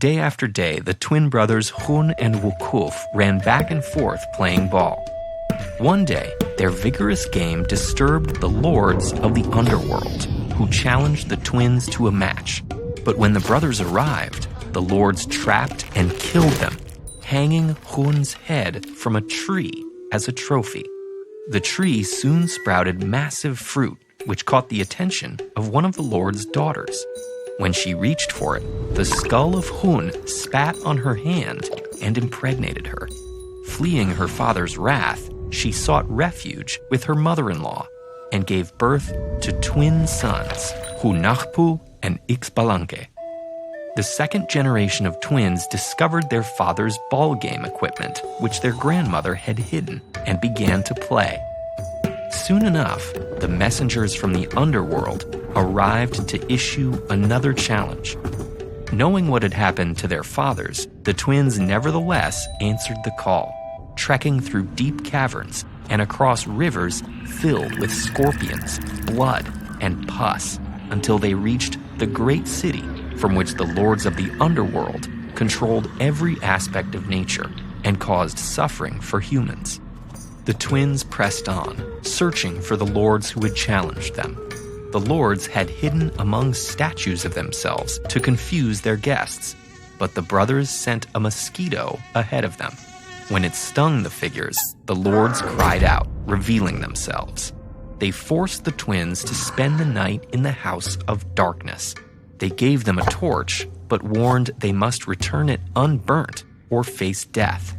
Day after day, the twin brothers Hun and Wukuf ran back and forth playing ball. One day, their vigorous game disturbed the lords of the underworld, who challenged the twins to a match. But when the brothers arrived, the lords trapped and killed them, hanging Hun's head from a tree as a trophy. The tree soon sprouted massive fruit, which caught the attention of one of the lord's daughters. When she reached for it, the skull of Hun spat on her hand and impregnated her. Fleeing her father's wrath, she sought refuge with her mother-in-law and gave birth to twin sons, Hunahpu and Ixbalanque. The second generation of twins discovered their father's ball game equipment, which their grandmother had hidden, and began to play. Soon enough, the messengers from the underworld arrived to issue another challenge. Knowing what had happened to their fathers, the twins nevertheless answered the call, trekking through deep caverns and across rivers filled with scorpions, blood, and pus, until they reached the great city from which the lords of the underworld controlled every aspect of nature and caused suffering for humans. The twins pressed on, searching for the lords who had challenged them. The lords had hidden among statues of themselves to confuse their guests, but the brothers sent a mosquito ahead of them. When it stung the figures, the lords cried out, revealing themselves. They forced the twins to spend the night in the House of Darkness. They gave them a torch, but warned they must return it unburnt or face death.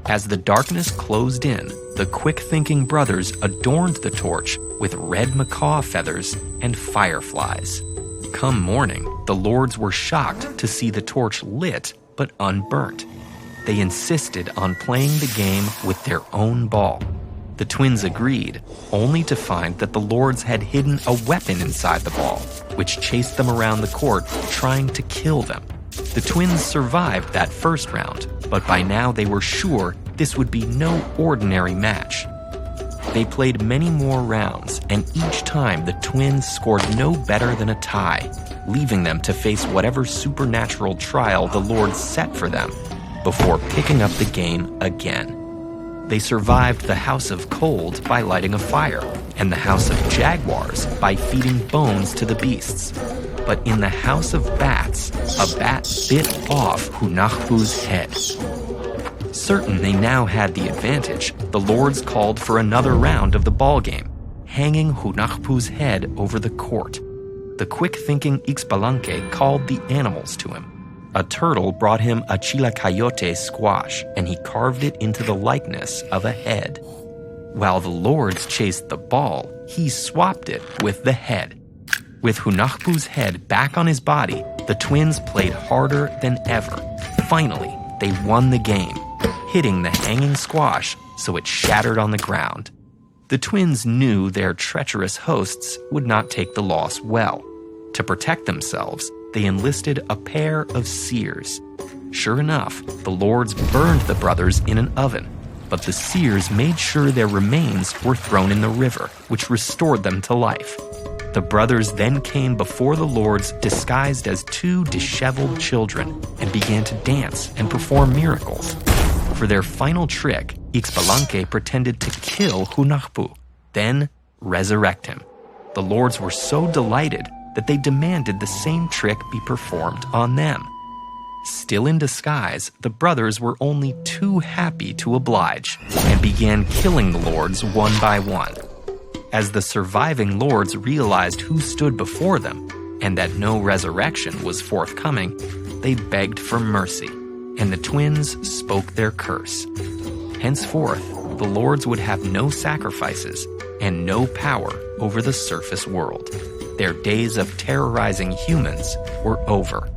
As the darkness closed in, the quick-thinking brothers adorned the torch with red macaw feathers and fireflies. Come morning, the lords were shocked to see the torch lit but unburnt. They insisted on playing the game with their own ball. The twins agreed, only to find that the lords had hidden a weapon inside the ball, which chased them around the court, trying to kill them. The twins survived that first round, but by now they were sure this would be no ordinary match. They played many more rounds, and each time the twins scored no better than a tie, leaving them to face whatever supernatural trial the lords set for them, before picking up the game again. They survived the House of Cold by lighting a fire, and the House of Jaguars by feeding bones to the beasts. But in the House of Bats, a bat bit off Hunahpu's head. Certain they now had the advantage, the lords called for another round of the ball game, hanging Hunahpu's head over the court. The quick-thinking Ixbalanque called the animals to him. A turtle brought him a chilacayote squash, and he carved it into the likeness of a head. While the lords chased the ball, he swapped it with the head. With Hunahpu's head back on his body, the twins played harder than ever. Finally, they won the game, hitting the hanging squash so it shattered on the ground. The twins knew their treacherous hosts would not take the loss well. To protect themselves, they enlisted a pair of seers. Sure enough, the lords burned the brothers in an oven, but the seers made sure their remains were thrown in the river, which restored them to life. The brothers then came before the lords disguised as two disheveled children and began to dance and perform miracles. For their final trick, Ixbalanque pretended to kill Hunahpu, then resurrect him. The lords were so delighted that they demanded the same trick be performed on them. Still in disguise, the brothers were only too happy to oblige and began killing the lords one by one. As the surviving lords realized who stood before them and that no resurrection was forthcoming, they begged for mercy, and the twins spoke their curse. Henceforth, the lords would have no sacrifices and no power over the surface world. Their days of terrorizing humans were over.